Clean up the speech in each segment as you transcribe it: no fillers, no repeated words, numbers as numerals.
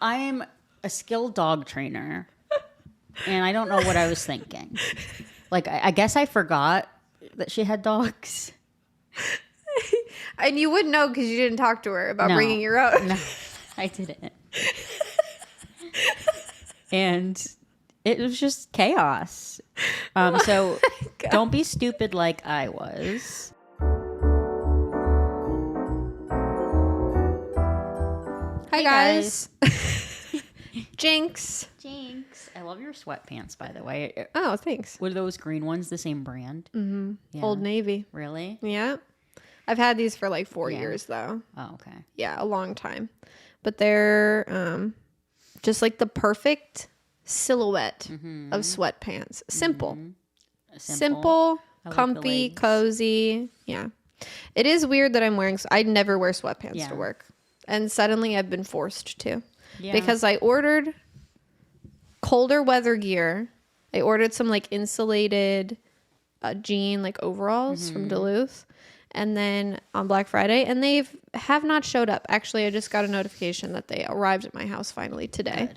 I'm a skilled dog trainer, and I don't know what I was thinking. Like, I guess I forgot that she had dogs. And you wouldn't know because you didn't talk to her about bringing your own. No, I didn't. And it was just chaos. So don't be stupid like I was. Hi, guys. Jinx. I love your sweatpants, by the way. Oh, thanks. Were those green ones the same brand? Mm-hmm. Yeah. Old Navy. Really? Yeah. I've had these for like 4 years, though. Oh, okay. Yeah, a long time. But they're just like the perfect silhouette of sweatpants. Simple. Simple, comfy, cozy. Yeah. It is weird that I'm wearing... I never wear sweatpants to work. And suddenly I've been forced to. Yeah. Because I ordered colder weather gear. I ordered some like insulated jean like overalls from Duluth. And then on Black Friday, and they have not showed up. Actually, I just got a notification that they arrived at my house finally today.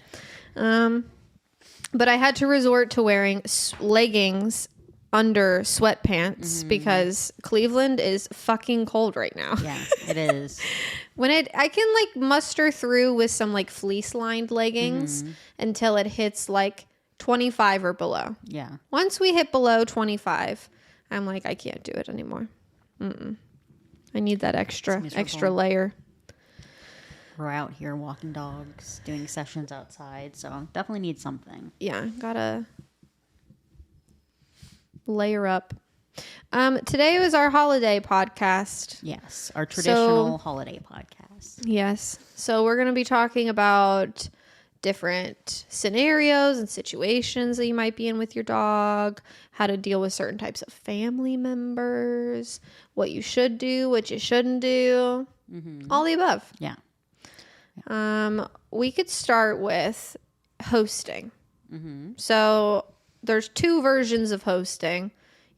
But I had to resort to wearing leggings under sweatpants because Cleveland is fucking cold right now. Yeah, it is. When I can like muster through with some like fleece lined leggings until it hits like 25 or below. Yeah. Once we hit below 25, I'm like, I can't do it anymore. I need that extra layer. We're out here walking dogs, doing sessions outside, so definitely need something. Yeah, gotta layer up. Today was our holiday podcast. Yes, our traditional holiday podcast. Yes. So we're going to be talking about different scenarios and situations that you might be in with your dog, how to deal with certain types of family members, what you should do, what you shouldn't do, all the above. Yeah. We could start with hosting. So there's two versions of hosting.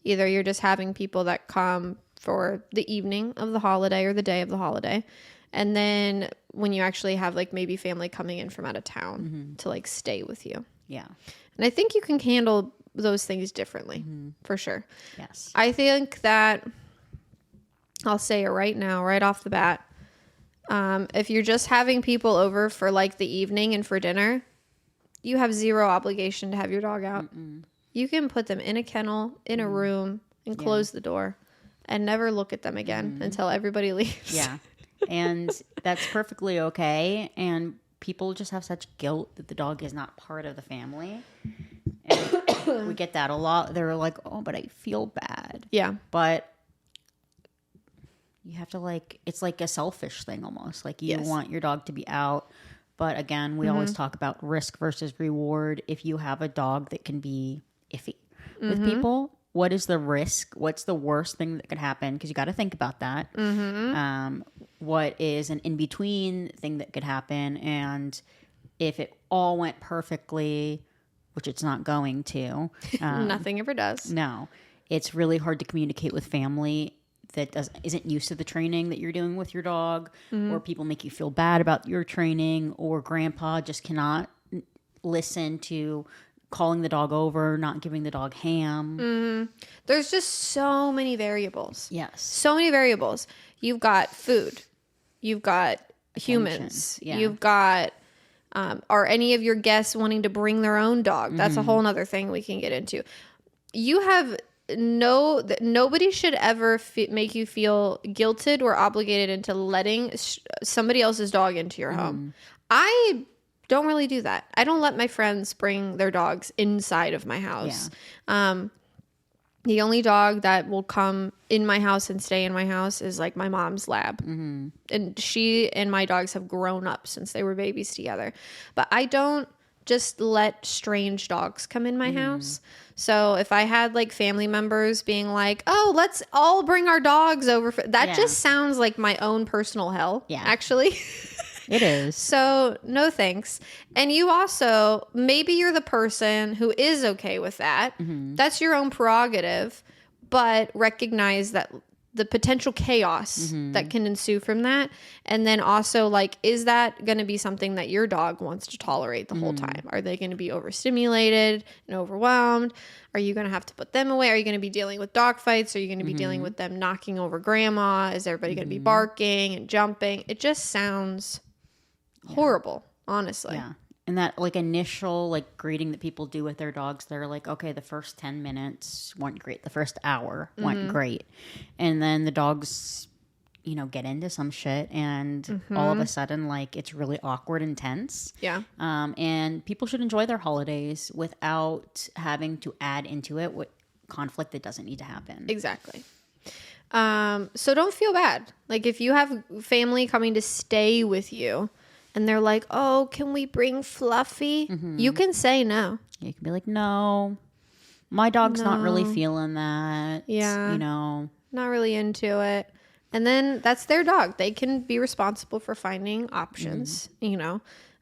Either you're just having people that come for the evening of the holiday or the day of the holiday. And then when you actually have like maybe family coming in from out of town to like stay with you. Yeah. And I think you can handle those things differently for sure. Yes. I think that I'll say it right now, right off the bat. If you're just having people over for like the evening and for dinner, you have zero obligation to have your dog out. You can put them in a kennel, in a room, and close the door and never look at them again until everybody leaves. Yeah. And that's perfectly okay. And people just have such guilt that the dog is not part of the family. And we get that a lot. They're like, oh, but I feel bad. Yeah. But you have to like, it's like a selfish thing almost. Like you want your dog to be out. But again, we always talk about risk versus reward. If you have a dog that can be iffy with people, what is the risk? What's the worst thing that could happen? Because you got to think about that. What is an in-between thing that could happen? And if it all went perfectly, which it's not going to. Nothing ever does. No. It's really hard to communicate with family that isn't used to the training that you're doing with your dog, or people make you feel bad about your training, or grandpa just cannot listen to calling the dog over, not giving the dog ham. There's just so many variables. Yes. So many variables. You've got food. You've got humans. Yeah. You've got, are any of your guests wanting to bring their own dog? That's a whole nother thing we can get into. You have nobody should ever make you feel guilted or obligated into letting somebody else's dog into your home. I don't really do that. I don't let my friends bring their dogs inside of my house. Yeah. The only dog that will come in my house and stay in my house is like my mom's lab. And she and my dogs have grown up since they were babies together. But I don't just let strange dogs come in my house. So if I had like family members being like, oh, let's all bring our dogs over. That just sounds like my own personal hell, actually. It is. So no thanks. And you also, maybe you're the person who is okay with that. That's your own prerogative, but recognize that the potential chaos that can ensue from that. And then also, like, is that going to be something that your dog wants to tolerate the whole time? Are they going to be overstimulated and overwhelmed? Are you going to have to put them away? Are you going to be dealing with dog fights? Are you going to be dealing with them knocking over grandma? Is everybody going to be barking and jumping? It just sounds horrible, honestly. Yeah. And that like initial like greeting that people do with their dogs, they're like, okay, the first 10 minutes went great. The first hour went great. And then the dogs, you know, get into some shit and all of a sudden like it's really awkward and tense. Yeah. And people should enjoy their holidays without having to add into it what conflict that doesn't need to happen. Exactly. So don't feel bad. Like if you have family coming to stay with you, and they're like, oh, can we bring Fluffy? You can say no. You can be like, no, my dog's not really feeling that. Yeah. You know. Not really into it. And then that's their dog. They can be responsible for finding options, you know,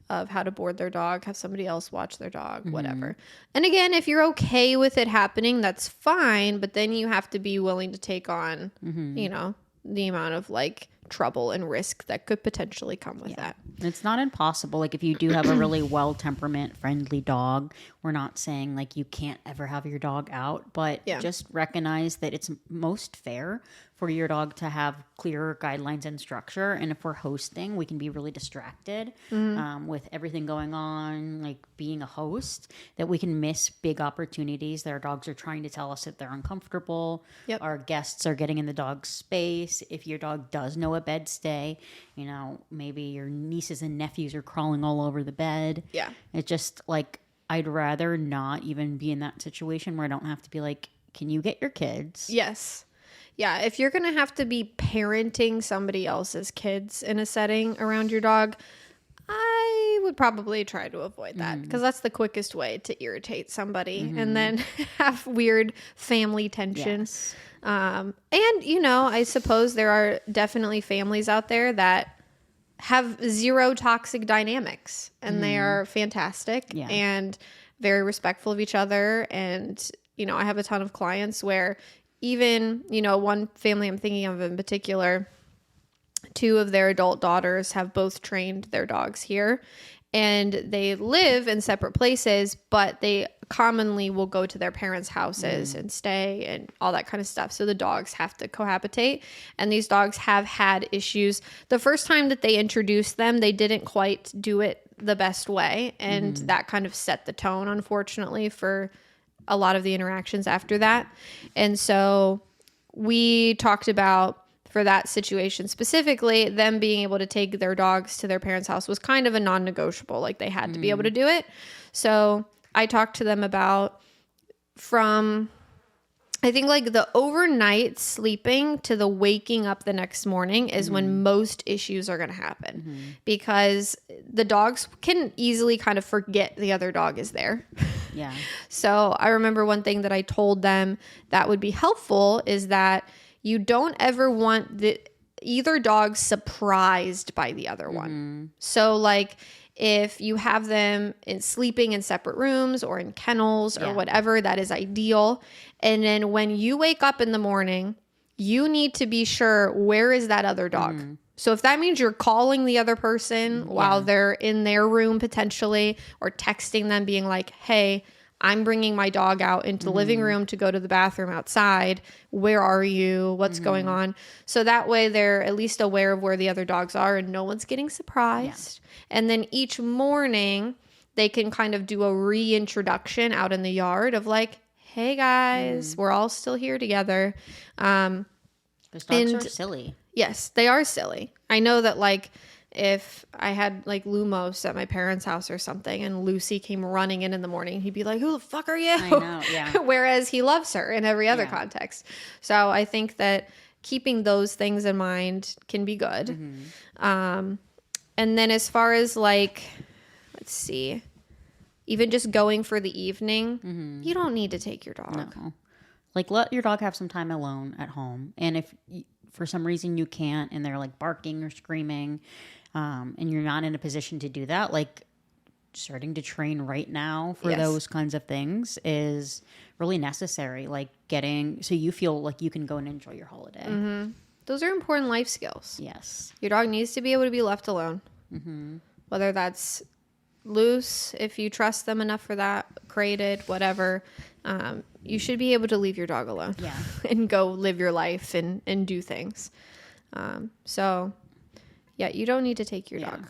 of how to board their dog, have somebody else watch their dog, whatever. And again, if you're okay with it happening, that's fine. But then you have to be willing to take on, you know, the amount of like trouble and risk that could potentially come with that. It's not impossible. Like if you do have a really well temperament friendly dog, we're not saying like you can't ever have your dog out, but just recognize that it's most fair for your dog to have clearer guidelines and structure. And if we're hosting, we can be really distracted with everything going on, like being a host, that we can miss big opportunities that our dogs are trying to tell us that they're uncomfortable. Our guests are getting in the dog's space. If your dog does know a bed stay, you know, maybe your nieces and nephews are crawling all over the bed. Yeah. It's just like, I'd rather not even be in that situation where I don't have to be like, can you get your kids? Yes. Yeah, if you're going to have to be parenting somebody else's kids in a setting around your dog, I would probably try to avoid that because that's the quickest way to irritate somebody and then have weird family tension. Yes. And, you know, I suppose there are definitely families out there that have zero toxic dynamics and they are fantastic and very respectful of each other. And, you know, I have a ton of clients where even, you know, one family I'm thinking of in particular, 2 of their adult daughters have both trained their dogs here and they live in separate places, but they commonly will go to their parents' houses and stay and all that kind of stuff. So the dogs have to cohabitate and these dogs have had issues. The first time that they introduced them, they didn't quite do it the best way. And that kind of set the tone, unfortunately, for a lot of the interactions after that. And so we talked about, for that situation specifically, them being able to take their dogs to their parents' house was kind of a non-negotiable. Like they had to be able to do it. So I talked to them about from, I think like the overnight sleeping to the waking up the next morning is when most issues are going to happen because the dogs can easily kind of forget the other dog is there. Yeah. So I remember one thing that I told them that would be helpful is that you don't ever want either dog surprised by the other one. So like if you have them sleeping in separate rooms or in kennels or whatever, that is ideal. And then when you wake up in the morning, you need to be sure, where is that other dog? So if that means you're calling the other person while they're in their room potentially, or texting them being like, hey, I'm bringing my dog out into the living room to go to the bathroom outside. Where are you? What's going on? So that way they're at least aware of where the other dogs are and no one's getting surprised. And then each morning they can kind of do a reintroduction out in the yard of like, hey guys, we're all still here together. Because dogs are silly. Yes, they are silly. I know that like if I had like Lumos at my parents' house or something and Lucy came running in the morning, he'd be like, who the fuck are you? I know, yeah. Whereas he loves her in every other context. So I think that keeping those things in mind can be good. And then as far as like, let's see, even just going for the evening, you don't need to take your dog. No. Like let your dog have some time alone at home. And if for some reason you can't and they're like barking or screaming and you're not in a position to do that, like starting to train right now for Yes. those kinds of things is really necessary. Like so you feel like you can go and enjoy your holiday. Mm-hmm. Those are important life skills. Yes. Your dog needs to be able to be left alone. Mm-hmm. Whether that's loose, if you trust them enough for that, crated, whatever. You should be able to leave your dog alone. Yeah. And go live your life and do things. So, yeah, you don't need to take your dog.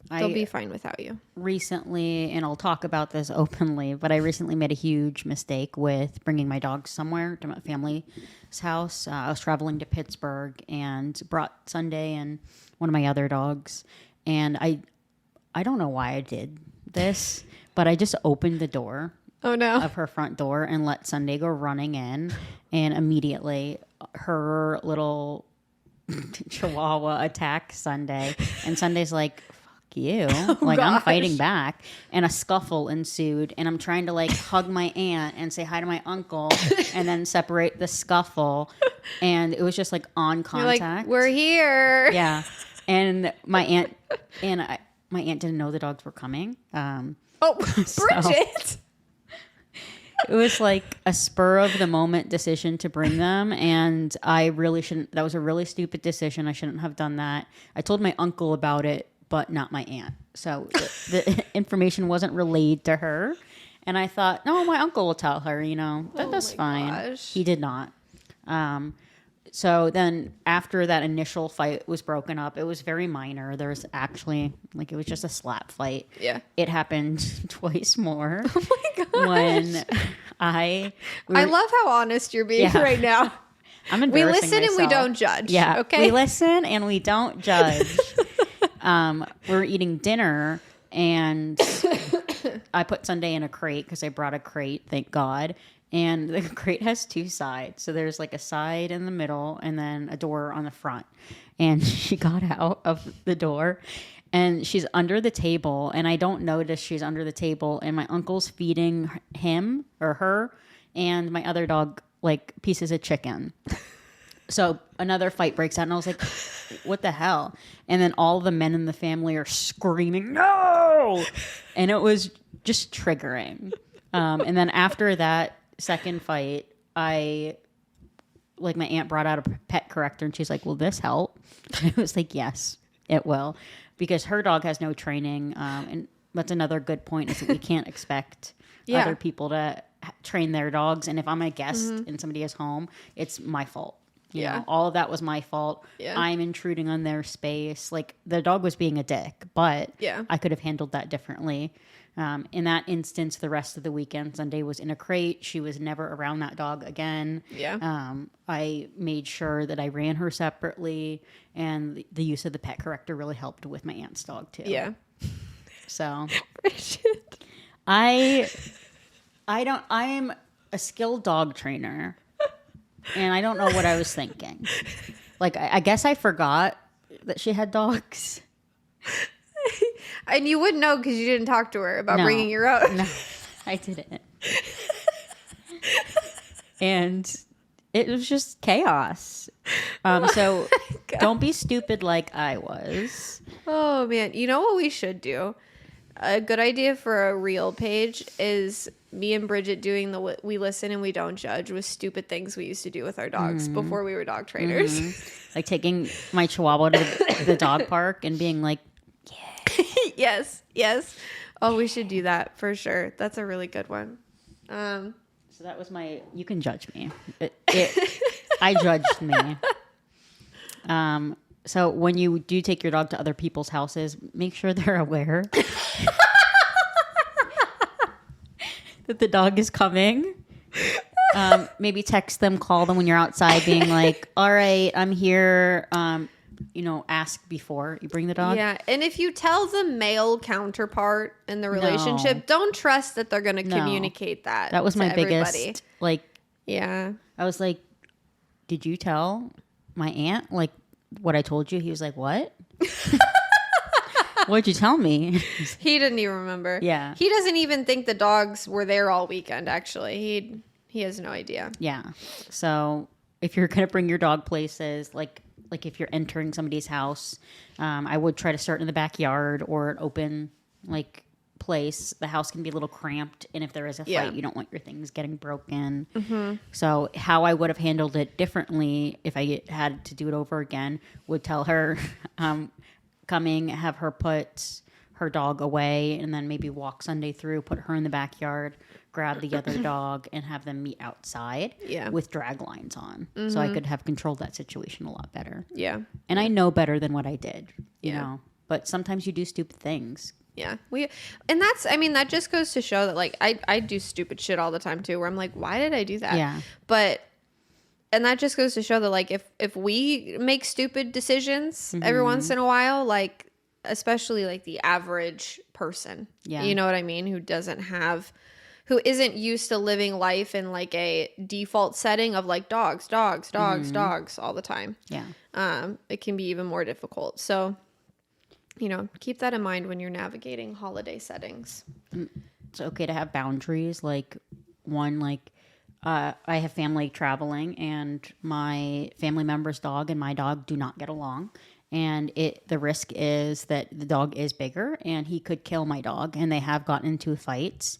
They'll be fine without you. Recently, and I'll talk about this openly, but I recently made a huge mistake with bringing my dogs somewhere to my family's house. I was traveling to Pittsburgh and brought Sunday and one of my other dogs. And I don't know why I did this, but I just opened the door Oh, no. of her front door and let Sunday go running in. And immediately her little Chihuahua attacked Sunday. And Sunday's like, you like, I'm fighting back, and a scuffle ensued, and I'm trying to like hug my aunt and say hi to my uncle and then separate the scuffle, and it was just like on contact. You're like, we're here. Yeah. And my aunt didn't know the dogs were coming. Bridget. It was like a spur of the moment decision to bring them, and I really shouldn't. That was a really stupid decision. I shouldn't have done that. I told my uncle about it, but not my aunt. So the information wasn't relayed to her. And I thought, no, my uncle will tell her, that's fine. Gosh. He did not. So then after that initial fight was broken up, it was very minor. There was actually, it was just a slap fight. Yeah. It happened twice more. Oh my gosh. When I love how honest you're being right now. I'm We embarrassing listen myself. and we don't judge. Yeah. Okay. We listen and we don't judge. We were eating dinner, and I put Sunday in a crate because I brought a crate, thank God. And the crate has two sides. So there's like a side in the middle and then a door on the front. And she got out of the door and she's under the table. And I don't notice she's under the table. And my uncle's feeding him or her and my other dog like pieces of chicken. So another fight breaks out, and I was like, what the hell? And then all the men in the family are screaming, no! And it was just triggering. And then after that second fight, my aunt brought out a pet corrector, and she's like, will this help? And I was like, yes, it will. Because her dog has no training. And that's another good point, is that we can't expect other people to train their dogs. And if I'm a guest and somebody is home, it's my fault. You know, all of that was my fault. Yeah. I'm intruding on their space. Like, the dog was being a dick, but I could have handled that differently. In that instance, the rest of the weekend, Sunday was in a crate. She was never around that dog again. Yeah. I made sure that I ran her separately, and the use of the pet corrector really helped with my aunt's dog too. Yeah. So Bridget. I'm a skilled dog trainer. And I don't know what I was thinking. Like, I guess I forgot that she had dogs. And you wouldn't know because you didn't talk to her about No. bringing your own. No, I didn't. And it was just chaos. So don't be stupid like I was. Oh, man. You know what we should do? A good idea for a reel page is me and Bridget doing the we listen and we don't judge with stupid things we used to do with our dogs before we were dog trainers. Like taking my Chihuahua to the dog park and being like, Yes. Oh, we should do that for sure. That's a really good one. So that was you can judge me. I judged me. So when you do take your dog to other people's houses, make sure they're aware that the dog is coming. Maybe text them, call them when you're outside, being like, all right, I'm here. Ask before you bring the dog. Yeah. And if you tell the male counterpart in the relationship, don't trust that they're going to communicate that. That was my everybody. biggest, yeah. I was like, did you tell my aunt, what I told you? He was like, what? What'd you tell me? He didn't even remember. Yeah. He doesn't even think the dogs were there all weekend, actually. He has no idea. Yeah. So if you're going to bring your dog places, like if you're entering somebody's house, I would try to start in the backyard or an open, place, the house can be a little cramped, and if there is a fight, you don't want your things getting broken. So how I would have handled it differently if I had to do it over again would tell her coming, have her put her dog away, and then maybe walk Sunday through, put her in the backyard, grab the other dog, and have them meet outside with drag lines on. So I could have controlled that situation a lot better. Yeah. And I know better than what I did, you know. But sometimes you do stupid things. Yeah. And that's, I mean, that just goes to show that, like, I do stupid shit all the time too, where I'm like, why did I do that? Yeah. And that just goes to show that, like, if we make stupid decisions every once in a while, like, especially like the average person, you know what I mean? Who isn't used to living life in like a default setting of like dogs all the time. Yeah. It can be even more difficult. So, you know, keep that in mind when you're navigating holiday settings. It's okay to have boundaries. Like I have family traveling, and my family member's dog and my dog do not get along. And the risk is that the dog is bigger and he could kill my dog. And they have gotten into fights.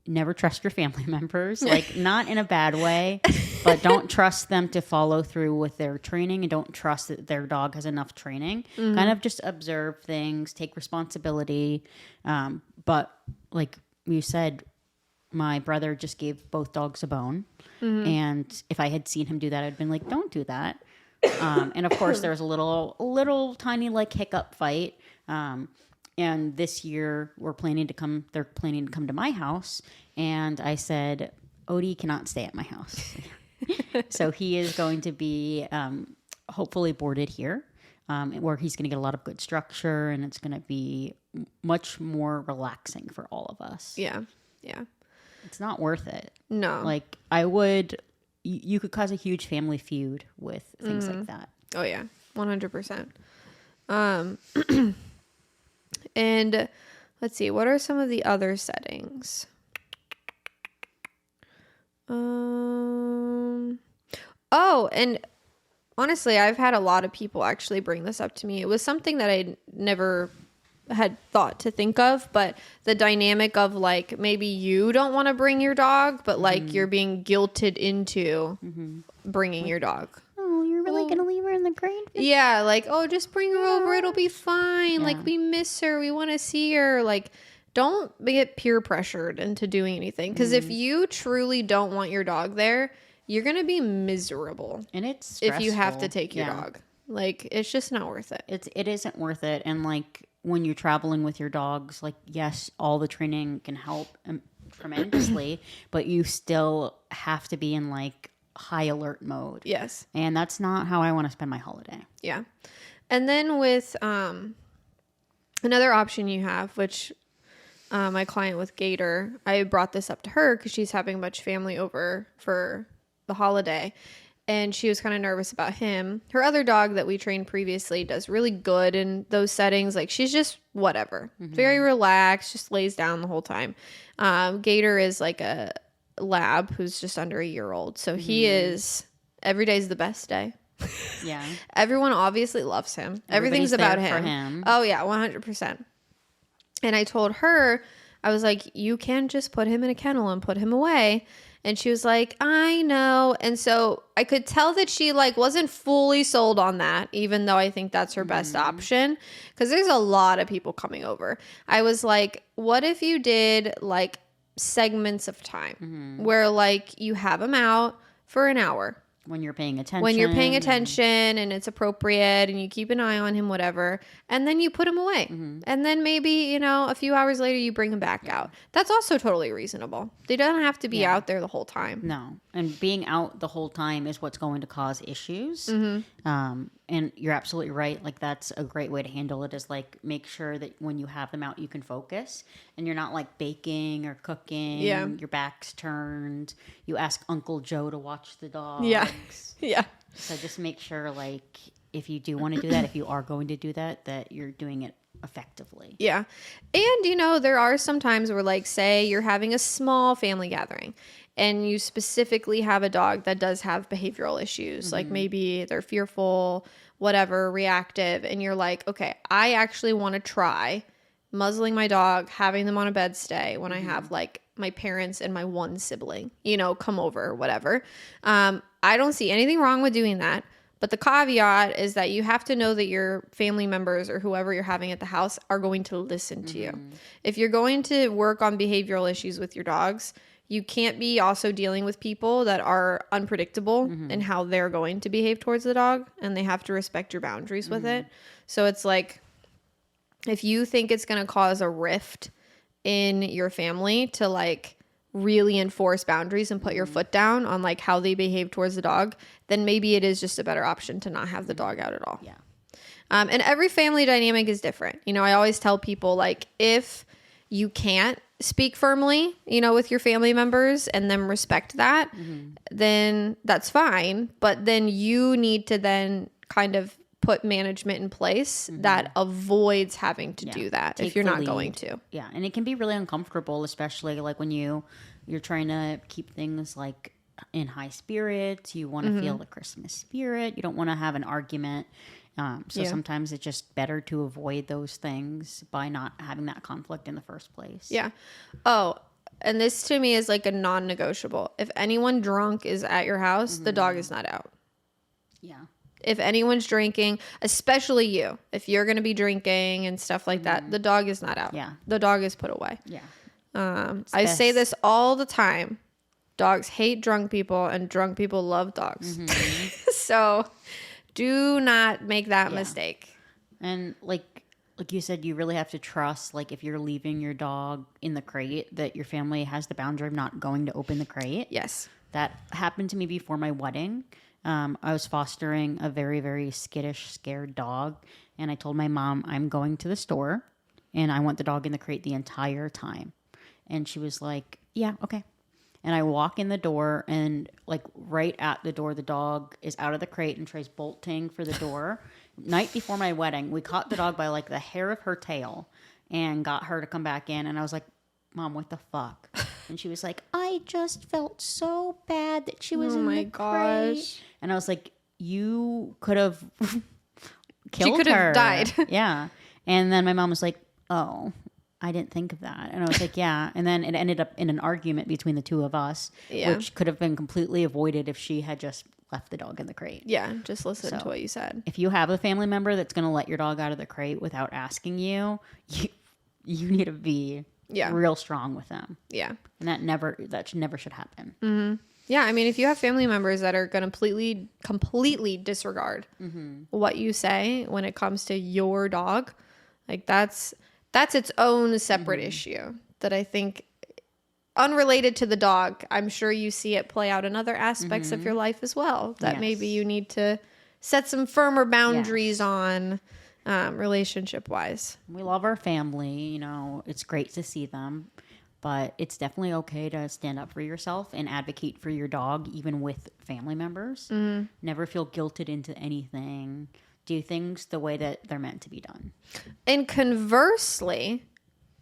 Never trust your family members, like not in a bad way, but don't trust them to follow through with their training, and don't trust that their dog has enough training. Kind of just observe things, take responsibility. But like you said, my brother just gave both dogs a bone. And if I had seen him do that, I'd been like, don't do that. And of course there was a little tiny like hiccup fight. And this year they're planning to come to my house. And I said, Odie cannot stay at my house. So he is going to be, hopefully boarded here, where he's going to get a lot of good structure, and it's going to be much more relaxing for all of us. Yeah. Yeah. It's not worth it. No. Like you could cause a huge family feud with things like that. Oh yeah. 100%. And let's see, what are some of the other settings? Oh, and honestly, I've had a lot of people actually bring this up to me. It was something that I never had thought to think of, but the dynamic of like, maybe you don't want to bring your dog, but like you're being guilted into bringing your dog. Oh, you're really going to leave her in the grave? Yeah, like, oh, just bring her over. It'll be fine. Yeah. Like, we miss her. We want to see her. Like, don't get peer pressured into doing anything. Because if you truly don't want your dog there, you're going to be miserable. And it's stressful. If you have to take your dog. Like, it's just not worth it. It isn't worth it. And, like, when you're traveling with your dogs, like, yes, all the training can help tremendously, but you still have to be in, like, high alert mode. Yes. And that's not how I want to spend my holiday. Yeah. And then with another option you have, which my client with Gator, I brought this up to her because she's having a bunch of family over for the holiday. And she was kind of nervous about him. Her other dog that we trained previously does really good in those settings. Like, she's just whatever. Very relaxed, just lays down the whole time. Gator is like a lab who's just under a year old. So he is, every day's the best day. Yeah. Everyone obviously loves him. Everything's about him. For him. Oh, yeah, 100%. And I told her, I was like, you can just put him in a kennel and put him away. And she was like, I know. And so I could tell that she like wasn't fully sold on that, even though I think that's her best option. Because there's a lot of people coming over. I was like, what if you did like segments of time where like you have him out for an hour? When you're paying attention. When you're paying attention and it's appropriate and you keep an eye on him, whatever. And then you put him away. And then maybe, you know, a few hours later you bring him back out. That's also totally reasonable. They don't have to be out there the whole time. No. And being out the whole time is what's going to cause issues. And you're absolutely right. Like, that's a great way to handle it, is like make sure that when you have them out, you can focus and you're not like baking or cooking. Yeah. Your back's turned. You ask Uncle Joe to watch the dogs. Yeah. Yeah. So just make sure, like, if you do want to do that, if you are going to do that, that you're doing it effectively. Yeah. And, you know, there are some times where, like, say you're having a small family gathering and you specifically have a dog that does have behavioral issues. Like, maybe they're fearful, whatever, reactive. And you're like, okay, I actually want to try muzzling my dog, having them on a bed stay when I have like my parents and my one sibling, come over or whatever. I don't see anything wrong with doing that. But the caveat is that you have to know that your family members or whoever you're having at the house are going to listen to you. If you're going to work on behavioral issues with your dogs, you can't be also dealing with people that are unpredictable in how they're going to behave towards the dog, and they have to respect your boundaries with it. So it's like, if you think it's going to cause a rift in your family to like really enforce boundaries and put your foot down on like how they behave towards the dog, then maybe it is just a better option to not have the dog out at all. Yeah. And every family dynamic is different. I always tell people, like, if you can't speak firmly, with your family members and then respect that, then that's fine. But then you need to then kind of put management in place that avoids having to do that if you're not going to. Yeah. And it can be really uncomfortable, especially like when you're trying to keep things like in high spirits. You want to feel the Christmas spirit. You don't want to have an argument. Sometimes it's just better to avoid those things by not having that conflict in the first place. Yeah. Oh, and this to me is like a non-negotiable. If anyone drunk is at your house, the dog is not out. Yeah. If anyone's drinking, especially you, if you're going to be drinking and stuff like that, the dog is not out. Yeah. The dog is put away. Yeah. I say this all the time. Dogs hate drunk people and drunk people love dogs. So do not make that mistake. And like you said, you really have to trust, like if you're leaving your dog in the crate, that your family has the boundary of not going to open the crate. Yes. That happened to me before my wedding. I was fostering a very, very skittish, scared dog. And I told my mom, I'm going to the store and I want the dog in the crate the entire time. And she was like, yeah, okay. And I walk in the door and like right at the door, the dog is out of the crate and tries bolting for the door. Night before my wedding, we caught the dog by like the hair of her tail and got her to come back in. And I was like, Mom, what the fuck? And she was like, I just felt so bad that she was in the crate. And I was like, you could have killed her. She could have died. Yeah. And then my mom was like, oh, I didn't think of that. And I was like, yeah. And then it ended up in an argument between the two of us, which could have been completely avoided if she had just left the dog in the crate. Yeah, just listen to what you said. If you have a family member that's going to let your dog out of the crate without asking you, you need to be real strong with them. Yeah. And that never should happen. Mm-hmm. Yeah, I mean, if you have family members that are going to completely disregard what you say when it comes to your dog, like that's its own separate issue that I think, unrelated to the dog, I'm sure you see it play out in other aspects of your life as well, that maybe you need to set some firmer boundaries on relationship wise. We love our family, it's great to see them, but it's definitely okay to stand up for yourself and advocate for your dog, even with family members. Never feel guilted into anything. Do things the way that they're meant to be done. And conversely,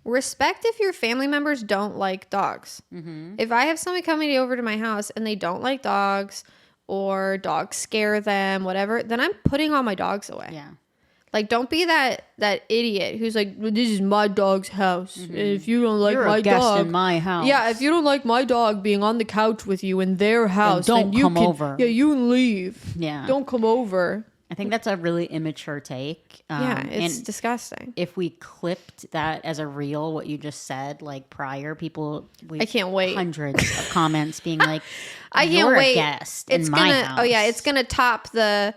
respect if your family members don't like dogs. If I have somebody coming over to my house and they don't like dogs or dogs scare them, whatever, then I'm putting all my dogs away. Yeah. Like, don't be that idiot who's like, well, this is my dog's house. If you don't like my dog, in my house. Yeah, if you don't like my dog being on the couch with you in their house, then you come can, over. Yeah, you can leave. Yeah. Don't come over. I think that's a really immature take. It's and disgusting. If we clipped that as a reel, what you just said, like prior, I can't wait. Hundreds of comments being like, I can't you're wait. a guest in my house. Oh yeah, it's gonna top the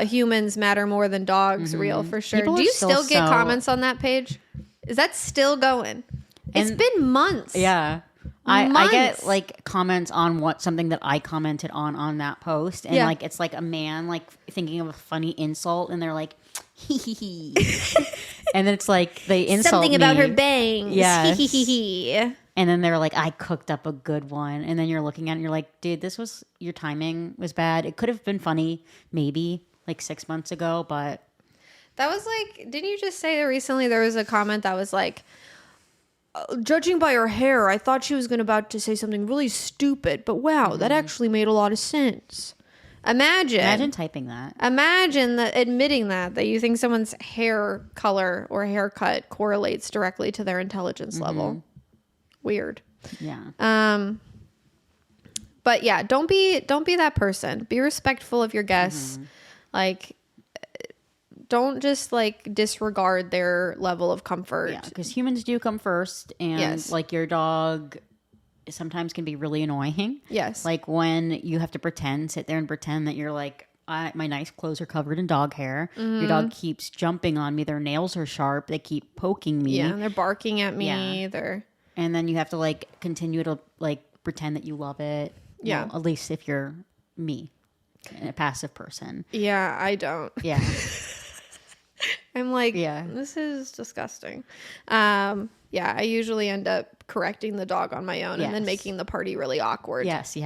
humans matter more than dogs reel for sure. People Do you still get comments on that page? Is that still going? It's been months. Yeah. I get like comments on something that I commented on that post, and like it's like a man like thinking of a funny insult, and they're like, hee hee hee, and then it's like they insult something me. about her bangs. Yes. Hee hee hee. And then they're like, I cooked up a good one, and then you're looking at it and you're like, dude, your timing was bad. It could have been funny maybe like 6 months ago, but that was like, didn't you just say that recently there was a comment that was like, judging by her hair, I thought she was about to say something really stupid, but wow, that actually made a lot of sense. Imagine typing that. Imagine that admitting that you think someone's hair color or haircut correlates directly to their intelligence level. Weird. Yeah. But yeah, don't be that person. Be respectful of your guests. Like, don't just like disregard their level of comfort. Yeah, because humans do come first, and like your dog sometimes can be really annoying. Yes. Like when you have to sit there and pretend that you're like, my nice clothes are covered in dog hair. Your dog keeps jumping on me. Their nails are sharp. They keep poking me. Yeah, and they're barking at me. Yeah. And then you have to like continue to like pretend that you love it. Yeah. Well, at least if you're me, a passive person. Yeah, I don't. Yeah. I'm like, this is disgusting. Yeah, I usually end up correcting the dog on my own and then making the party really awkward. Yes.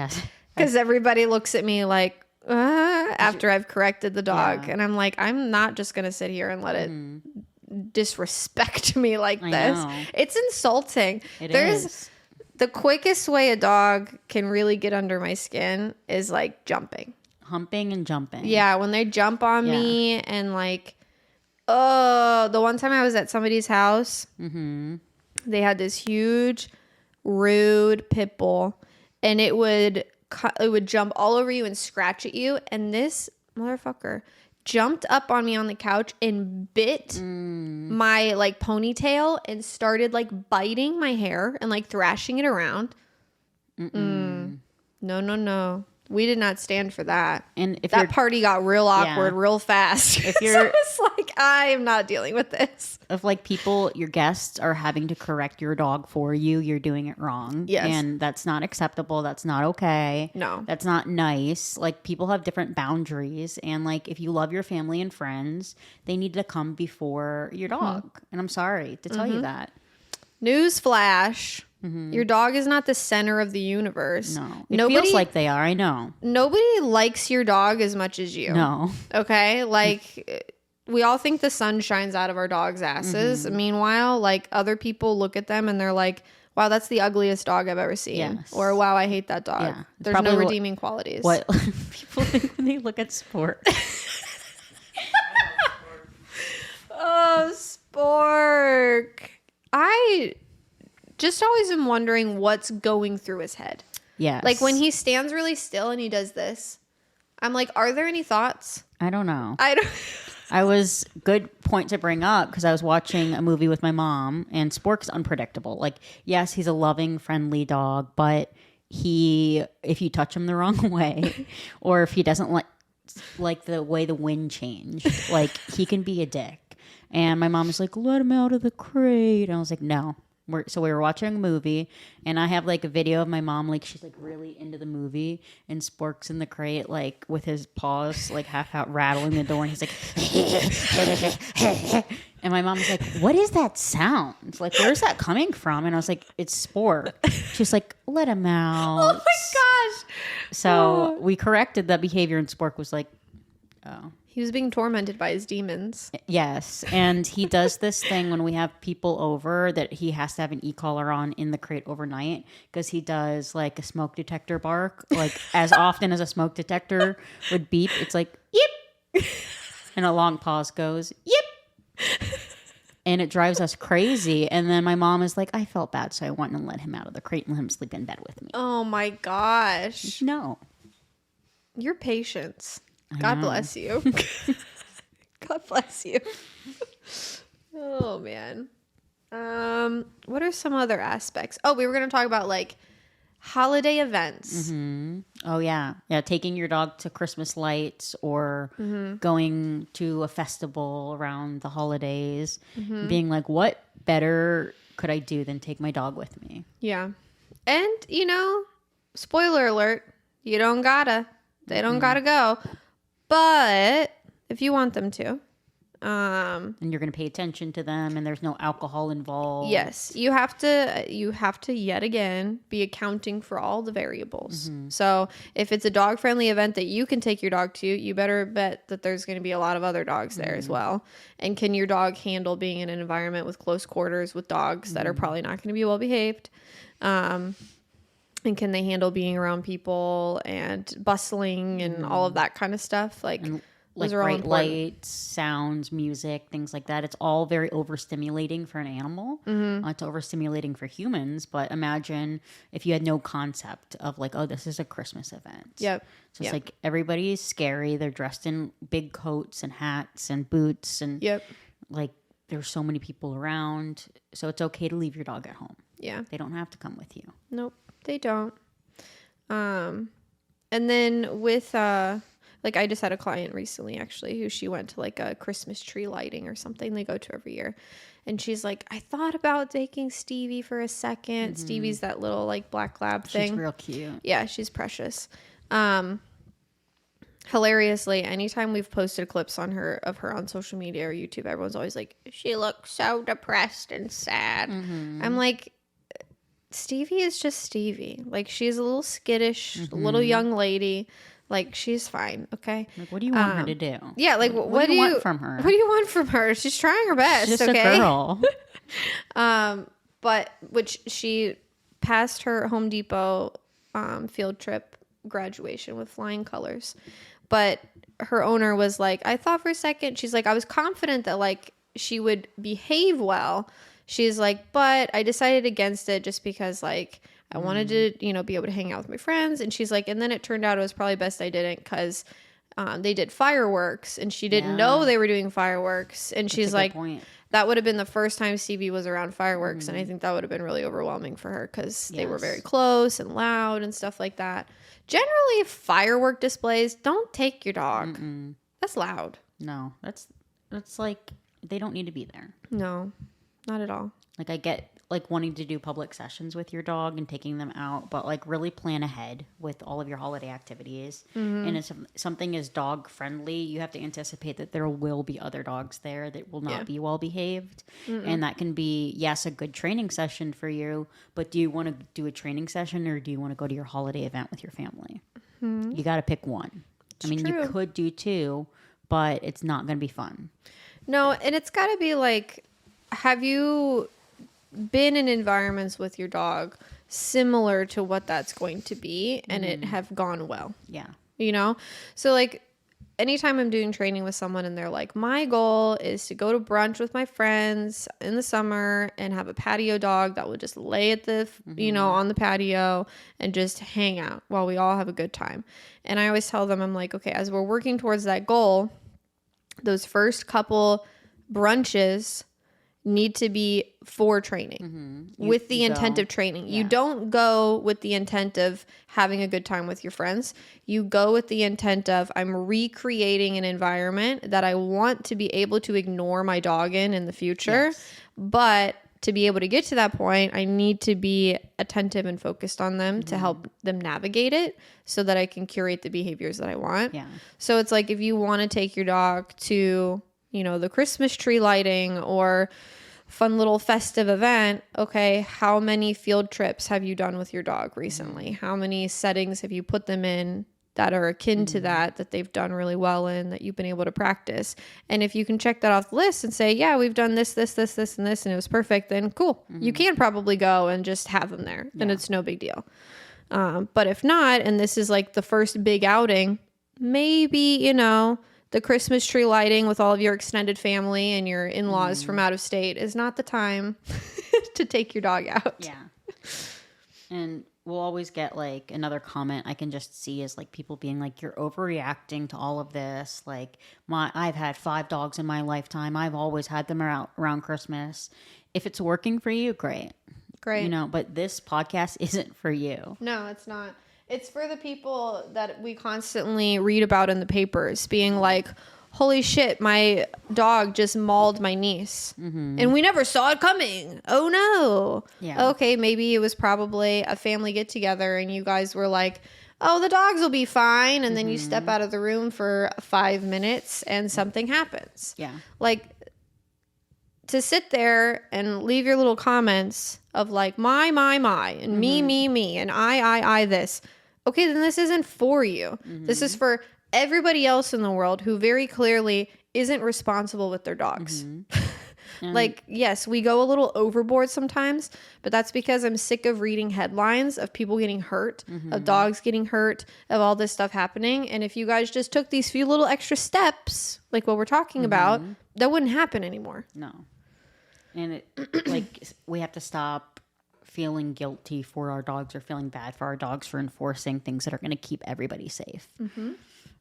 Because everybody looks at me like, after I've corrected the dog. And I'm like, I'm not just going to sit here and let it disrespect me like this. It's insulting. It is. The quickest way a dog can really get under my skin is like jumping. Humping and jumping. Yeah, when they jump on me and like, oh, the one time I was at somebody's house, they had this huge, rude pit bull, and it would jump all over you and scratch at you. And this motherfucker jumped up on me on the couch and bit my like ponytail and started like biting my hair and like thrashing it around. No. We did not stand for that. And if that party got real awkward real fast. If you're, so it's like, I am not dealing with this. If like your guests are having to correct your dog for you, you're doing it wrong. Yes. And that's not acceptable. That's not okay. No. That's not nice. Like people have different boundaries. And like if you love your family and friends, they need to come before your dog. And I'm sorry to tell you that. Newsflash. Your dog is not the center of the universe. No. It feels like they are. I know. Nobody likes your dog as much as you. No. Okay? Like, we all think the sun shines out of our dog's asses. Meanwhile, like, other people look at them and they're like, wow, that's the ugliest dog I've ever seen. Yes. Or, wow, I hate that dog. Yeah. There's no redeeming qualities. What people think when they look at sport. Oh, Spork. I just always am wondering what's going through his head. Yes. Like when he stands really still and he does this, I'm like, are there any thoughts? I don't know. I was good point to bring up because I was watching a movie with my mom and Spork's unpredictable. Like, yes, he's a loving, friendly dog, but if you touch him the wrong way or if he doesn't like the way the wind changed, like he can be a dick. And my mom was like, let him out of the crate. And I was like, no. So we were watching a movie, and I have like a video of my mom, like she's like really into the movie, and Spork's in the crate, like with his paws like half out rattling the door, and he's like, and my mom was like, what is that sound? Like, where's that coming from? And I was like, it's Spork. She's like, let him out. Oh my gosh. So we corrected that behavior, and Spork was like, oh. He was being tormented by his demons. Yes. And he does this thing when we have people over that he has to have an e-collar on in the crate overnight because he does like a smoke detector bark. Like as often as a smoke detector would beep, it's like, yip. And a long pause goes, yip. And it drives us crazy. And then my mom is like, I felt bad, so I went and let him out of the crate and let him sleep in bed with me. Oh my gosh. No. Your patience. God bless you. God bless you. Oh, man. What are some other aspects? Oh, we were going to talk about like holiday events. Mm-hmm. Oh, yeah. Yeah. Taking your dog to Christmas lights or going to a festival around the holidays. Being like, what better could I do than take my dog with me? Yeah. And, you know, spoiler alert, you don't gotta. They don't gotta go. But if you want them to, and you're going to pay attention to them, and there's no alcohol involved. Yes, you have to yet again be accounting for all the variables. So if it's a dog friendly event that you can take your dog to, you better bet that there's going to be a lot of other dogs there as well. And can your dog handle being in an environment with close quarters with dogs that are probably not going to be well behaved? And can they handle being around people and bustling and all of that kind of stuff? Like, like bright lights, sounds, music, things like that. It's all very overstimulating for an animal. It's overstimulating for humans. But imagine if you had no concept of like, oh, this is a Christmas event. Yep. So it's like everybody's scary. They're dressed in big coats and hats and boots. And like there's so many people around. So it's okay to leave your dog at home. Yeah. They don't have to come with you. Nope, they don't. And then with... like I just had a client recently actually who she went to like a Christmas tree lighting or something they go to every year. And she's like, I thought about taking Stevie for a second. Stevie's that little like black lab thing. She's real cute. Yeah, she's precious. Hilariously, anytime we've posted clips of her on social media or YouTube, everyone's always like, she looks so depressed and sad. I'm like, Stevie is just Stevie. Like, she's a little skittish, little young lady. Like, she's fine, okay? Like, what do you want her to do? Yeah, like, what do you want from her? What do you want from her? She's trying her best, She's just okay? a girl. But, which she passed her Home Depot field trip graduation with flying colors. But her owner was like, I thought for a second, she's like, I was confident that, like, she would behave well. She's like, but I decided against it just because, like, I wanted to, you know, be able to hang out with my friends. And she's like, and then it turned out it was probably best I didn't because they did fireworks and she didn't know they were doing fireworks. And she's like, that would have been the first time Stevie was around fireworks. And I think that would have been really overwhelming for her because they were very close and loud and stuff like that. Generally, firework displays, don't take your dog. That's loud. No, that's like, they don't need to be there. No, not at all. Like, I get like wanting to do public sessions with your dog and taking them out, but like really plan ahead with all of your holiday activities. And if something is dog friendly, you have to anticipate that there will be other dogs there that will not be well behaved. And that can be, yes, a good training session for you, but do you want to do a training session or do you want to go to your holiday event with your family? You got to pick one. I mean, you could do two, but it's not going to be fun. No, and it's got to be like, have you been in environments with your dog similar to what that's going to be and it have gone well? Yeah. You know? So like anytime I'm doing training with someone and they're like, my goal is to go to brunch with my friends in the summer and have a patio dog that will just lay at the, you know, on the patio and just hang out while we all have a good time. And I always tell them, I'm like, okay, as we're working towards that goal, those first couple brunches need to be for training with the intent of training. You don't go with the intent of having a good time with your friends. You go with the intent of, I'm recreating an environment that I want to be able to ignore my dog in the future. But to be able to get to that point, I need to be attentive and focused on them to help them navigate it so that I can curate the behaviors that I want. Yeah. So it's like if you want to take your dog to, you know, the Christmas tree lighting or fun little festive event, okay, how many field trips have you done with your dog recently? How many settings have you put them in that are akin to that they've done really well in, that you've been able to practice? And if you can check that off the list and say, yeah, we've done this, this, this, this, and this, and it was perfect, then cool. You can probably go and just have them there and it's no big deal. But if not, and this is like the first big outing, maybe, you know, the Christmas tree lighting with all of your extended family and your in-laws from out of state is not the time to take your dog out. Yeah. And we'll always get like another comment I can just see is like people being like, you're overreacting to all of this. Like I've had 5 dogs in my lifetime. I've always had them around Christmas. If it's working for you, great. You know, but this podcast isn't for you. No, it's not. It's for the people that we constantly read about in the papers being like, holy shit, my dog just mauled my niece. And we never saw it coming. Oh no. Yeah. Okay, maybe it was probably a family get together and you guys were like, oh, the dogs will be fine. And then you step out of the room for 5 minutes and something happens. Yeah. Like, to sit there and leave your little comments of like, my, and me, and I this. Okay, then this isn't for you. This is for everybody else in the world who very clearly isn't responsible with their dogs. Like, yes, we go a little overboard sometimes, but that's because I'm sick of reading headlines of people getting hurt, of dogs getting hurt, of all this stuff happening. And if you guys just took these few little extra steps, like what we're talking about, that wouldn't happen anymore. No. And it, like, we have to stop feeling guilty for our dogs or feeling bad for our dogs for enforcing things that are going to keep everybody safe.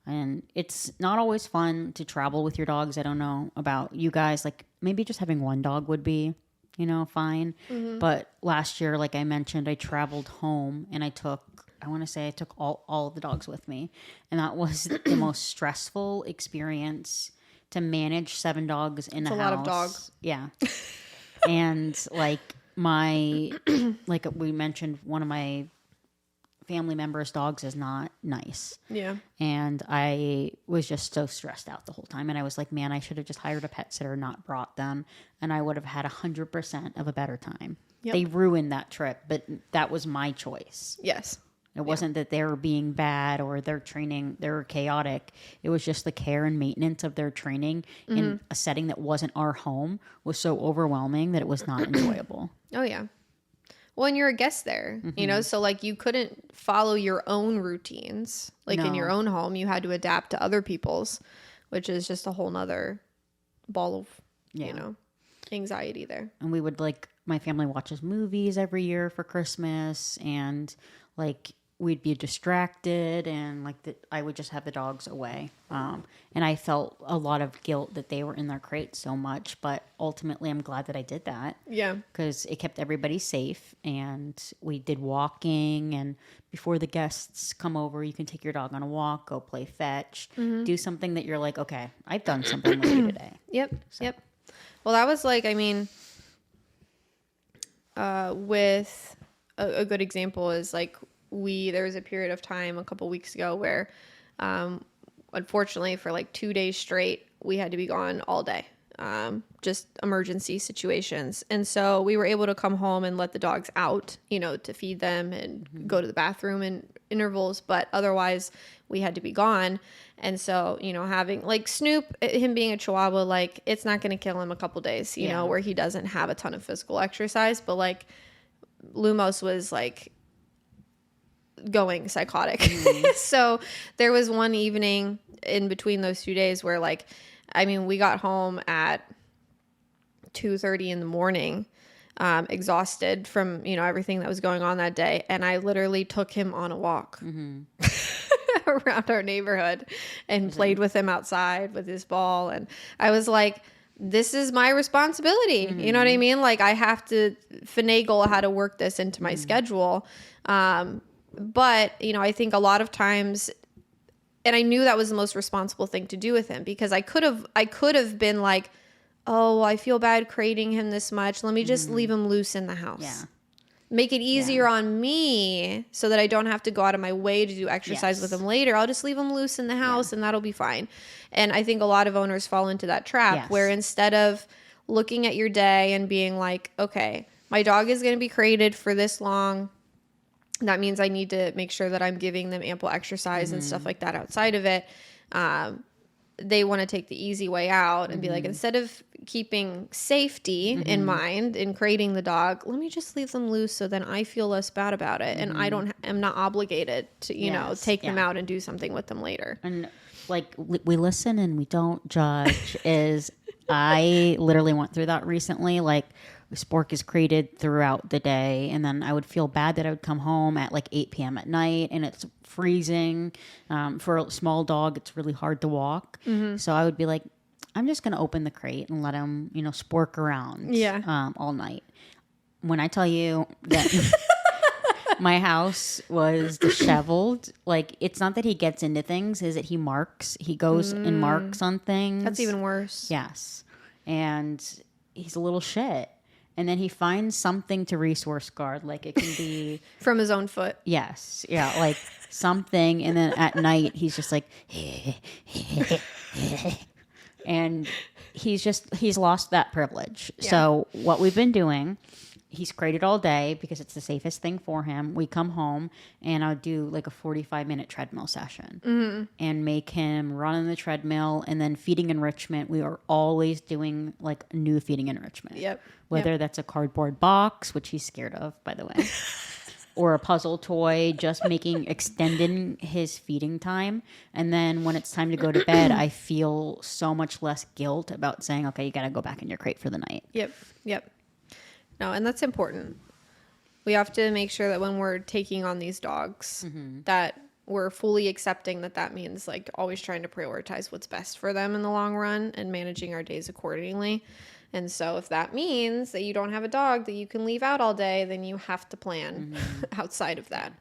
And it's not always fun to travel with your dogs. I don't know about you guys. Like, maybe just having one dog would be, you know, fine. But last year, like I mentioned, I traveled home and I took all of the dogs with me. And that was the most stressful experience to manage 7 dogs in the house. It's a lot of dogs. Yeah. And like like we mentioned, one of my family members' dogs is not nice. Yeah. And I was just so stressed out the whole time. And I was like, man, I should have just hired a pet sitter, not brought them. And I would have had 100% of a better time. Yep. They ruined that trip, but that was my choice. Yes. It wasn't that they were being bad or their training, they were chaotic. It was just the care and maintenance of their training in a setting that wasn't our home was so overwhelming that it was not enjoyable. Oh, yeah. Well, and you're a guest there, you know, so like you couldn't follow your own routines. Like in your own home, you had to adapt to other people's, which is just a whole nother ball of, you know, anxiety there. And we would my family watches movies every year for Christmas, and like we'd be distracted, and I would just have the dogs away. And I felt a lot of guilt that they were in their crate so much, but ultimately I'm glad that I did that. Yeah. Because it kept everybody safe, and we did walking, and before the guests come over, you can take your dog on a walk, go play fetch, do something that you're like, okay, I've done something with you today. Yep. So. Yep. Well, that was like, I mean, with a good example is like there was a period of time a couple weeks ago where, unfortunately for like 2 days straight, we had to be gone all day. Just emergency situations. And so we were able to come home and let the dogs out, you know, to feed them and go to the bathroom in intervals. But otherwise we had to be gone. And so, you know, having like Snoop, him being a Chihuahua, like it's not going to kill him a couple days, you know, where he doesn't have a ton of physical exercise. But like Lumos was like going psychotic. So there was one evening in between those 2 days where like, I mean, we got home at 2:30 in the morning, exhausted from, you know, everything that was going on that day. And I literally took him on a walk around our neighborhood and played with him outside with his ball. And I was like, this is my responsibility. You know what I mean? Like I have to finagle how to work this into my schedule. But, you know, I think a lot of times, and I knew that was the most responsible thing to do with him, because I could have been like, oh, I feel bad crating him this much. Let me just leave him loose in the house. Yeah. Make it easier on me so that I don't have to go out of my way to do exercise with him later. I'll just leave him loose in the house and that'll be fine. And I think a lot of owners fall into that trap where instead of looking at your day and being like, okay, my dog is going to be crated for this long. That means I need to make sure that I'm giving them ample exercise and stuff like that outside of it. They want to take the easy way out and be like, instead of keeping safety in mind in crating the dog, let me just leave them loose so then I feel less bad about it. And I'm not obligated to, you know, take them out and do something with them later. And like we listen and we don't judge I literally went through that recently. Like Spork is crated throughout the day, and then I would feel bad that I would come home at like 8 p.m. at night and it's freezing. For a small dog, it's really hard to walk. So I would be like, I'm just going to open the crate and let him, you know, spork around all night. When I tell you that my house was disheveled, like it's not that he gets into things, is that he marks. He goes and marks on things. That's even worse. Yes. And he's a little shit. And then he finds something to resource guard. Like it can be... From his own foot. Yes. Yeah. Like something. And then at night, he's just like... and he's lost that privilege. Yeah. So what we've been doing he's crated all day because it's the safest thing for him. We come home and I'll do like a 45-minute treadmill session and make him run on the treadmill. And then feeding enrichment, we are always doing like new feeding enrichment. Yep. Whether that's a cardboard box, which he's scared of, by the way, or a puzzle toy, just extending his feeding time. And then when it's time to go to bed, I feel so much less guilt about saying, okay, you got to go back in your crate for the night. Yep. No, and that's important. We have to make sure that when we're taking on these dogs, that we're fully accepting that means like always trying to prioritize what's best for them in the long run and managing our days accordingly. And so if that means that you don't have a dog that you can leave out all day, then you have to plan outside of that.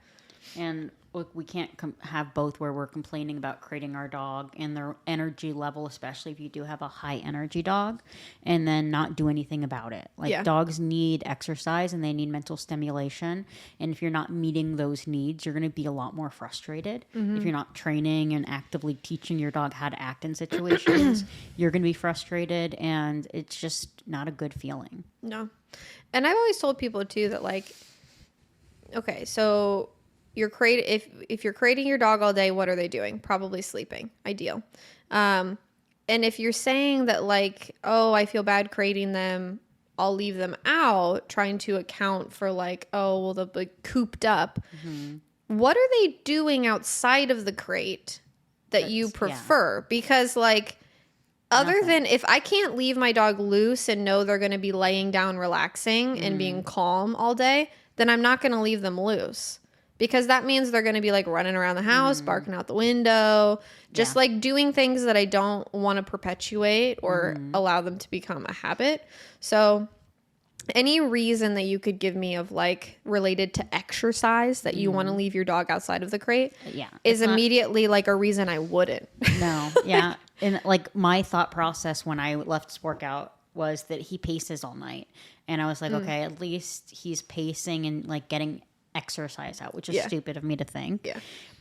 And look, we can't have both where we're complaining about crating our dog and their energy level, especially if you do have a high energy dog, and then not do anything about it. Like dogs need exercise and they need mental stimulation. And if you're not meeting those needs, you're going to be a lot more frustrated. If you're not training and actively teaching your dog how to act in situations, you're going to be frustrated, and it's just not a good feeling. No. And I've always told people too that like, okay, so if you're crating your dog all day, what are they doing? Probably sleeping. Ideal. And if you're saying that like, oh, I feel bad crating them, I'll leave them out, trying to account for like, oh, well, they'll be cooped up. What are they doing outside of the crate that you prefer? Because like, other than if I can't leave my dog loose and know they're going to be laying down, relaxing and being calm all day, then I'm not going to leave them loose. Because that means they're going to be like running around the house, barking out the window, just like doing things that I don't want to perpetuate or allow them to become a habit. So any reason that you could give me of like related to exercise that you want to leave your dog outside of the crate is immediately like a reason I wouldn't. No. Yeah. And like my thought process when I left Spork out was that he paces all night. And I was like, okay, at least he's pacing and like getting exercise out, which is stupid of me to think.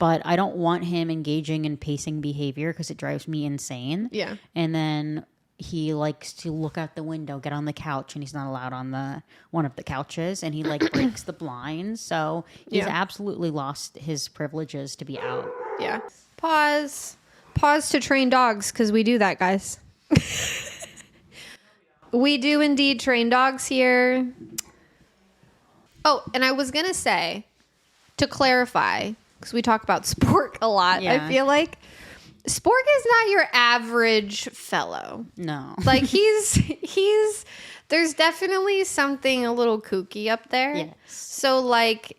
But I don't want him engaging in pacing behavior because it drives me insane. And then he likes to look out the window, get on the couch, and he's not allowed on one of the couches, and he like breaks the blinds. So he's absolutely lost his privileges to be out. Pause to train dogs, because we do that, guys. We do indeed train dogs here. Oh, and I was going to say, to clarify, because we talk about Spork a lot, I feel like Spork is not your average fellow. No. Like there's definitely something a little kooky up there. Yes. So like,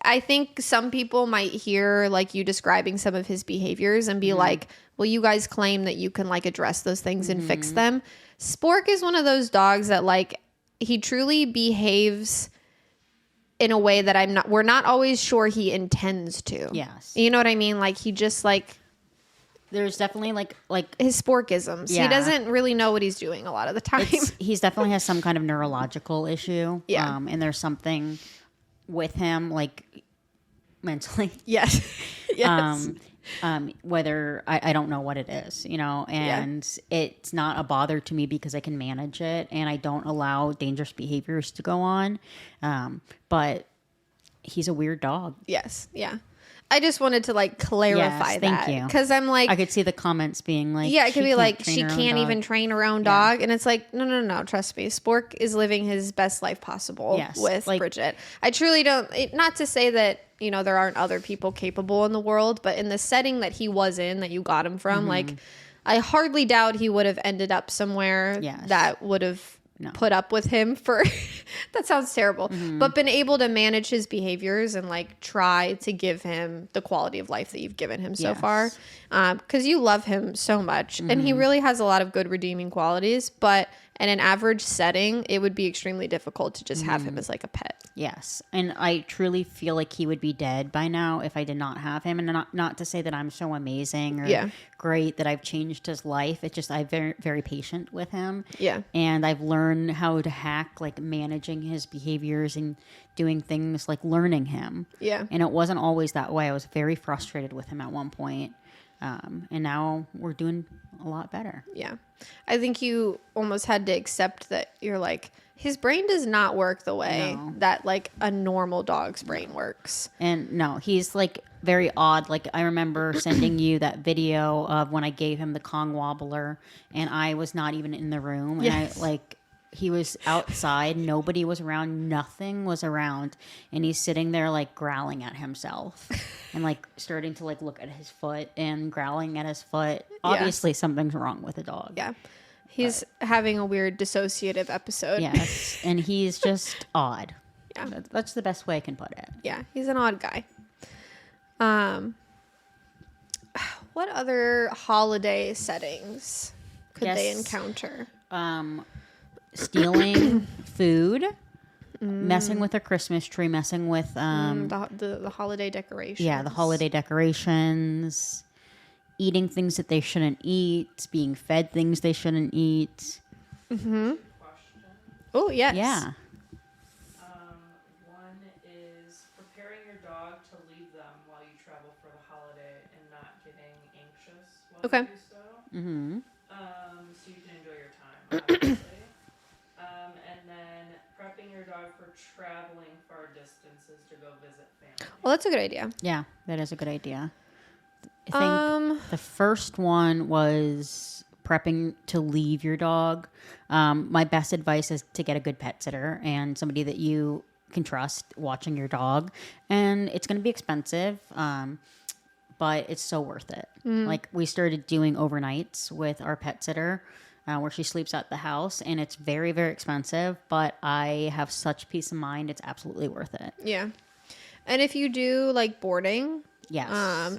I think some people might hear like you describing some of his behaviors and be like, well, you guys claim that you can like address those things and fix them. Spork is one of those dogs that like, he truly behaves in a way that we're not always sure he intends to. Yes. You know what I mean? Like he just like, there's definitely like his Sporkisms. He doesn't really know what he's doing a lot of the time. He's definitely has some kind of neurological issue. Yeah. And there's something with him like mentally. Yes. Yes. Whether I don't know what it is, you know, and it's not a bother to me because I can manage it and I don't allow dangerous behaviors to go on. But he's a weird dog. Yes. Yeah. I just wanted to like clarify that. Thank you. Because I'm like, I could see the comments being like, it could be like, she can't even train her own dog. And it's like, no, trust me. Spork is living his best life possible with Bridget. I truly don't, not to say that, you know, there aren't other people capable in the world, but in the setting that he was in, that you got him from, like, I hardly doubt he would have ended up somewhere that would have put up with him for, that sounds terrible, but been able to manage his behaviors and like try to give him the quality of life that you've given him so far. Because you love him so much and he really has a lot of good redeeming qualities, but in an average setting, it would be extremely difficult to just have him as like a pet. Yes. And I truly feel like he would be dead by now if I did not have him. And not to say that I'm so amazing or great that I've changed his life. It's just I'm very, very patient with him. Yeah. And I've learned how to hack like managing his behaviors and doing things like learning him. Yeah. And it wasn't always that way. I was very frustrated with him at one point. And now we're doing a lot better. Yeah. I think you almost had to accept that you're like, His brain does not work the way No. that like a normal dog's brain works. And no, he's like very odd. Like I remember sending you that video of when I gave him the Kong wobbler and I was not even in the room. And Yes. he was outside. Nobody was around. Nothing was around. And he's sitting there like growling at himself and like starting to like look at his foot and growling at his foot. Obviously something's wrong with the dog. Yeah. He's having a weird dissociative episode. Yes. And he's just odd. Yeah. That's the best way I can put it. Yeah. He's an odd guy. What other holiday settings could they encounter? Stealing food, messing with a Christmas tree, messing with The holiday decorations. yeah, the holiday decorations, eating things that they shouldn't eat, being fed things they shouldn't eat. Oh, yes. Yeah. One is preparing your dog to leave them while you travel for the holiday and not getting anxious while Okay. you do so. Mm-hmm. So you can enjoy your time, obviously. And then prepping your dog for traveling far distances to go visit family. Well, that's a good idea. Yeah, that is a good idea. I think the first one was prepping to leave your dog. My best advice is to get a good pet sitter and somebody that you can trust watching your dog. And it's going to be expensive, but it's so worth it. Like we started doing overnights with our pet sitter where she sleeps at the house, and it's very, very expensive, but I have such peace of mind. It's absolutely worth it. Yeah. And if you do like boarding, Yes.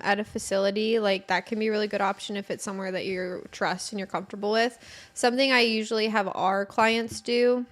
at a facility, like that can be a really good option if it's somewhere that you trust and you're comfortable with. Something I usually have our clients do,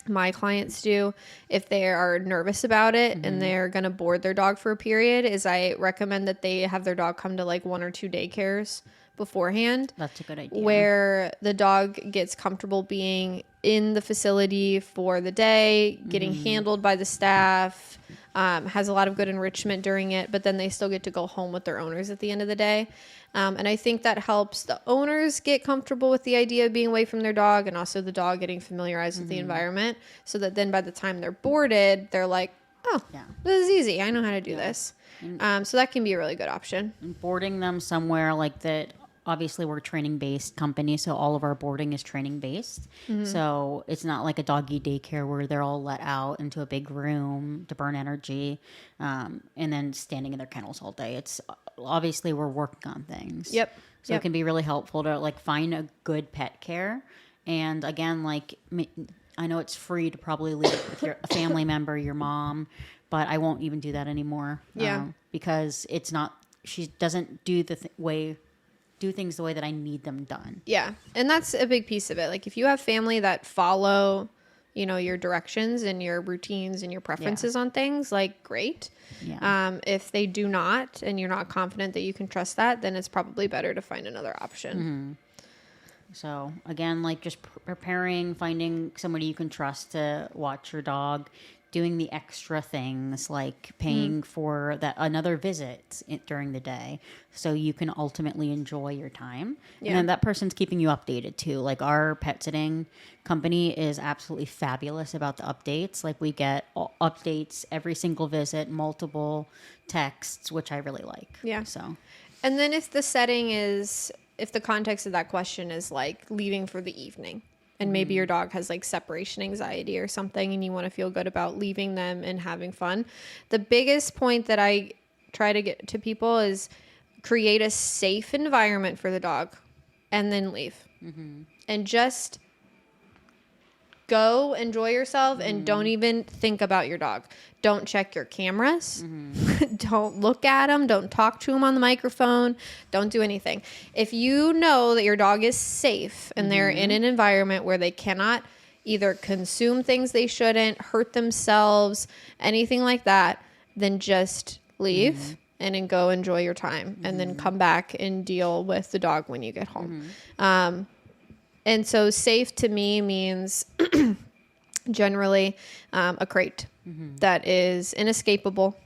my clients do, if they are nervous about it and they're going to board their dog for a period, is I recommend that they have their dog come to like 1 or 2 daycares beforehand. That's a good idea. Where the dog gets comfortable being in the facility for the day, getting handled by the staff, has a lot of good enrichment during it, but then they still get to go home with their owners at the end of the day. And I think that helps the owners get comfortable with the idea of being away from their dog, and also the dog getting familiarized with the environment, so that then by the time they're boarded, they're like, oh, Yeah. this is easy. I know how to do this. So that can be a really good option. Boarding them somewhere like that. Obviously, we're a training-based company, so all of our boarding is training-based. So it's not like a doggy daycare where they're all let out into a big room to burn energy and then standing in their kennels all day. It's obviously we're working on things. Yep. So it can be really helpful to like find a good pet care. And again, like I know it's free to probably leave it with a family member, your mom, but I won't even do that anymore. Yeah. Because it's not. She doesn't do the do things the way that I need them done. Yeah. And that's a big piece of it. Like if you have family that follow, you know, your directions and your routines and your preferences on things, like great. Yeah. If they do not, and you're not confident that you can trust that, then it's probably better to find another option. So again, like just preparing, finding somebody you can trust to watch your dog, doing the extra things like paying for that another visit during the day so you can ultimately enjoy your time. And then that person's keeping you updated too. Like our pet sitting company is absolutely fabulous about the updates. Like we get updates every single visit, multiple texts, which I really like. Yeah. So, And then if the context of that question is like leaving for the evening, and maybe your dog has like separation anxiety or something, and you want to feel good about leaving them and having fun, the biggest point that I try to get to people is create a safe environment for the dog and then leave. And just go enjoy yourself and don't even think about your dog. Don't check your cameras. Don't look at them. Don't talk to them on the microphone. Don't do anything. If you know that your dog is safe and they're in an environment where they cannot either consume things they shouldn't, hurt themselves, anything like that, then just leave and then go enjoy your time and then come back and deal with the dog when you get home. And so safe to me means generally a crate that is inescapable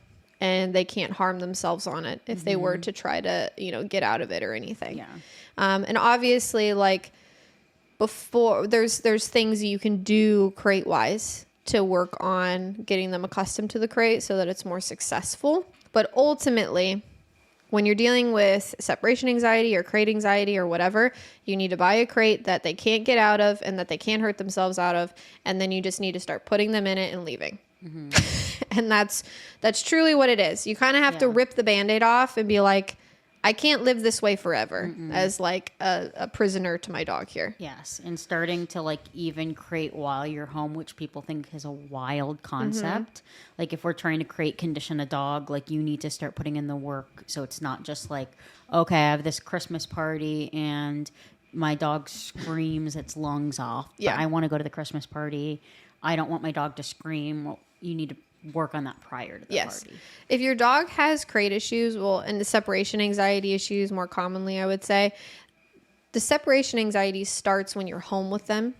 and they can't harm themselves on it if they were to try to, you know, get out of it or anything. yeah. And obviously, like, before there's things you can do crate wise to work on getting them accustomed to the crate so that it's more successful. But ultimately, when you're dealing with separation anxiety or crate anxiety or whatever, you need to buy a crate that they can't get out of and that they can't hurt themselves out of. And then you just need to start putting them in it and leaving. And that's truly what it is. You kind of have to rip the Band-Aid off and be like, I can't live this way forever as like a prisoner to my dog here. Yes. And starting to like even crate while you're home, which people think is a wild concept. Like if we're trying to crate condition a dog, like you need to start putting in the work. So it's not just like, okay, I have this Christmas party and my dog screams its lungs off. But I want to go to the Christmas party. I don't want my dog to scream. Well, you need to work on that prior to the party. If your dog has crate issues, and the separation anxiety issues more commonly, I would say, the separation anxiety starts when you're home with them,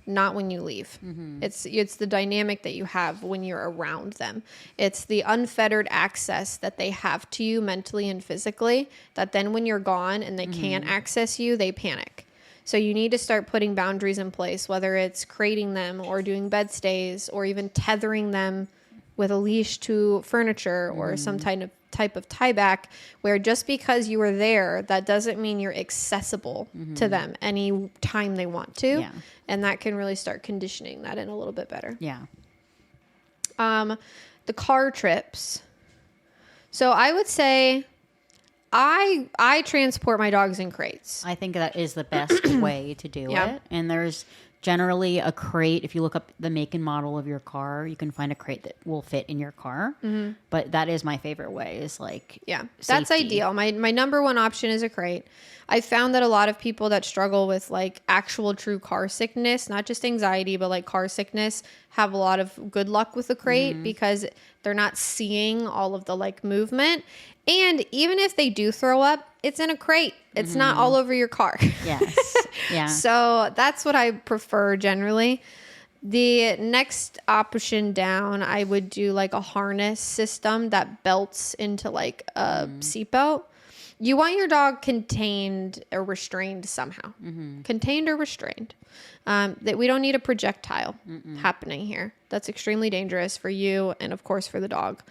not when you leave. It's the dynamic that you have when you're around them. It's the unfettered access that they have to you mentally and physically, that then when you're gone and they can't access you, they panic. So you need to start putting boundaries in place, whether it's crating them or doing bed stays or even tethering them with a leash to furniture or some type of tie back, where just because you are there, that doesn't mean you're accessible to them any time they want to. And that can really start conditioning that in a little bit better. The car trips. So I would say I transport my dogs in crates. I think that is the best way to do it. And there's generally a crate. If you look up the make and model of your car, you can find a crate that will fit in your car. But that is my favorite way, is like that's safety. ideal. My number one option is a crate. I found that a lot of people that struggle with like actual true car sickness, not just anxiety, but like car sickness, have a lot of good luck with the crate because they're not seeing all of the like movement. And even if they do throw up, it's in a crate. It's not all over your car. So that's what I prefer generally. The next option down, I would do like a harness system that belts into like a seatbelt. You want your dog contained or restrained somehow. Contained or restrained. That we don't need a projectile happening here. That's extremely dangerous for you and of course for the dog.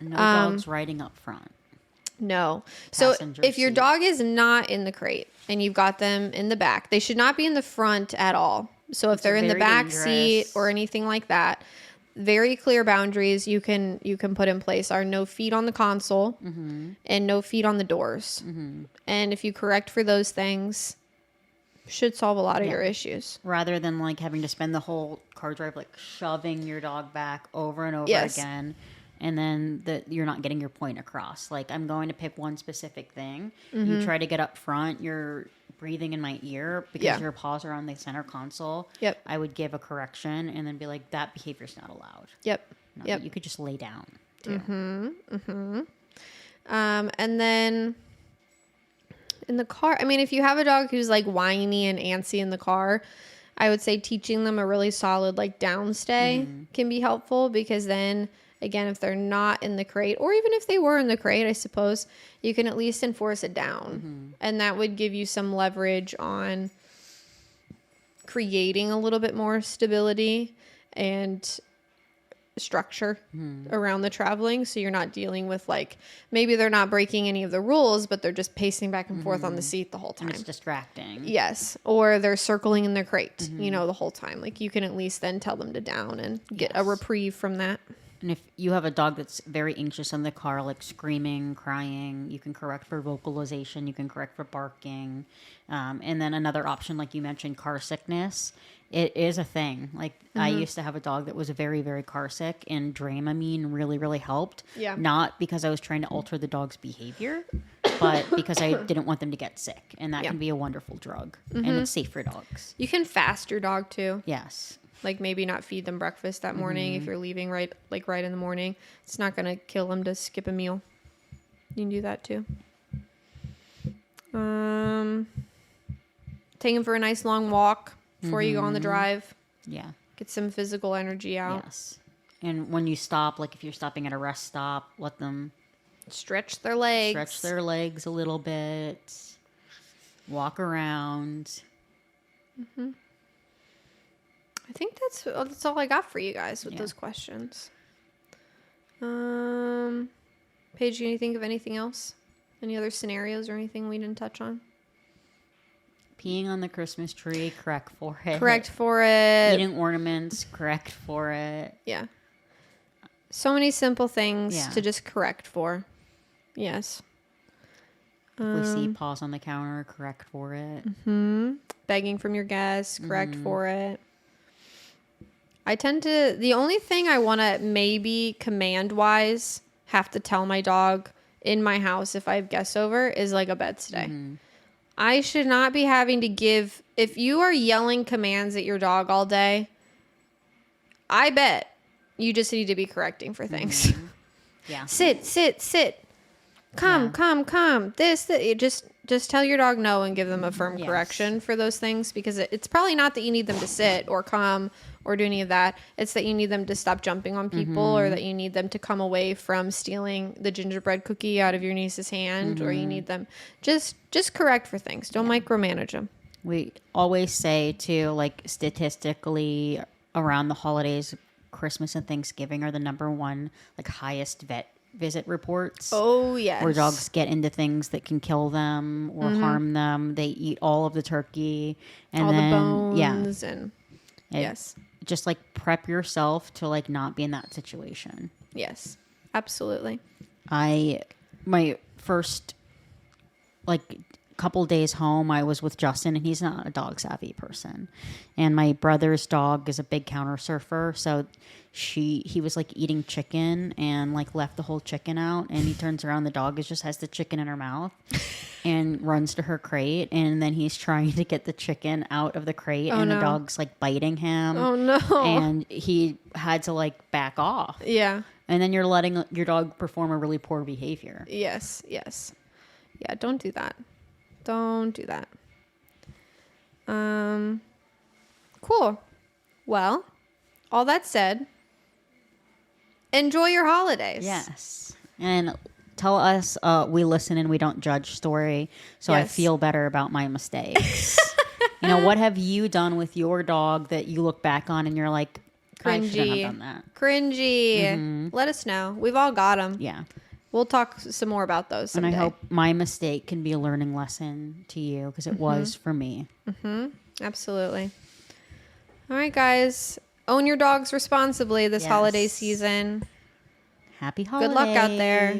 No dogs riding up front. No. So if your seat. dog is not in the crate and you've got them in the back, they should not be in the front at all. So if they're in the back seat or anything like that, very clear boundaries you can put in place are no feet on the console and no feet on the doors. And if you correct for those things, should solve a lot of your issues. Rather than like having to spend the whole car drive like shoving your dog back over and over again. And then you're not getting your point across. Like, I'm going to pick one specific thing. You try to get up front, you're breathing in my ear because your paws are on the center console. I would give a correction and then be like, that behavior's not allowed. No, you could just lay down, too. And then in the car, I mean, if you have a dog who's like whiny and antsy in the car, I would say teaching them a really solid like downstay can be helpful, because then again, if they're not in the crate, or even if they were in the crate, I suppose, you can at least enforce it down. And that would give you some leverage on creating a little bit more stability and structure around the traveling. So you're not dealing with like, maybe they're not breaking any of the rules, but they're just pacing back and forth on the seat the whole time. And it's distracting. Yes. Or they're circling in their crate, the whole time. Like you can at least then tell them to down and get a reprieve from that. And if you have a dog that's very anxious in the car, like screaming, crying, you can correct for vocalization, you can correct for barking. And then another option, like you mentioned, car sickness. It is a thing. Like I used to have a dog that was very, very car sick, and Dramamine really, really helped. Not because I was trying to alter the dog's behavior, but because I didn't want them to get sick. And that can be a wonderful drug. And it's safe for dogs. You can fast your dog too. Yes. Like maybe not feed them breakfast that morning if you're leaving right in the morning. It's not going to kill them to skip a meal. You can do that too. Take them for a nice long walk before you go on the drive. Yeah. Get some physical energy out. Yes. And when you stop, like if you're stopping at a rest stop, let them stretch their legs. Stretch their legs a little bit. Walk around. I think that's all I got for you guys with those questions. Paige, can you think of anything else? Any other scenarios or anything we didn't touch on? Peeing on the Christmas tree, correct for it. Correct for it. Eating ornaments, correct for it. Yeah. So many simple things to just correct for. Yes. If we see paws on the counter, correct for it. Begging from your guests, correct for it. The only thing I want to maybe command-wise have to tell my dog in my house if I have guests over is like a bed stay. I should not be having to give, if you are yelling commands at your dog all day, I bet you just need to be correcting for things. Yeah. Sit. Come. This. Just tell your dog no and give them a firm correction for those things, because it's probably not that you need them to sit or come or do any of that. It's that you need them to stop jumping on people, or that you need them to come away from stealing the gingerbread cookie out of your niece's hand, or you need them just correct for things. Don't micromanage them. We always say too, like statistically around the holidays, Christmas and Thanksgiving are the number one like highest vet visit reports. Oh yes. Where dogs get into things that can kill them or harm them. They eat all of the turkey and all then, the bones and yes. Just like prep yourself to like not be in that situation. Yes. Absolutely. My first like couple days home, I was with Justin, and he's not a dog savvy person. And my brother's dog is a big counter surfer, so he was like eating chicken and like left the whole chicken out, and he turns around, the dog just has the chicken in her mouth and runs to her crate, and then he's trying to get the chicken out of the crate, and the dog's like biting him. Oh no. And he had to like back off. Yeah. And then you're letting your dog perform a really poor behavior. Yes. Yeah, don't do that. Don't do that. Cool. Well, all that said, enjoy your holidays. Yes. And tell us we listen and we don't judge story, so I feel better about my mistakes. What have you done with your dog that you look back on and you're like, I shouldn't have done that. Cringy. Let us know. We've all got them. Yeah. We'll talk some more about those someday. And I hope my mistake can be a learning lesson to you, because it was for me. Absolutely. All right, guys. Own your dogs responsibly this holiday season. Happy holidays. Good luck out there.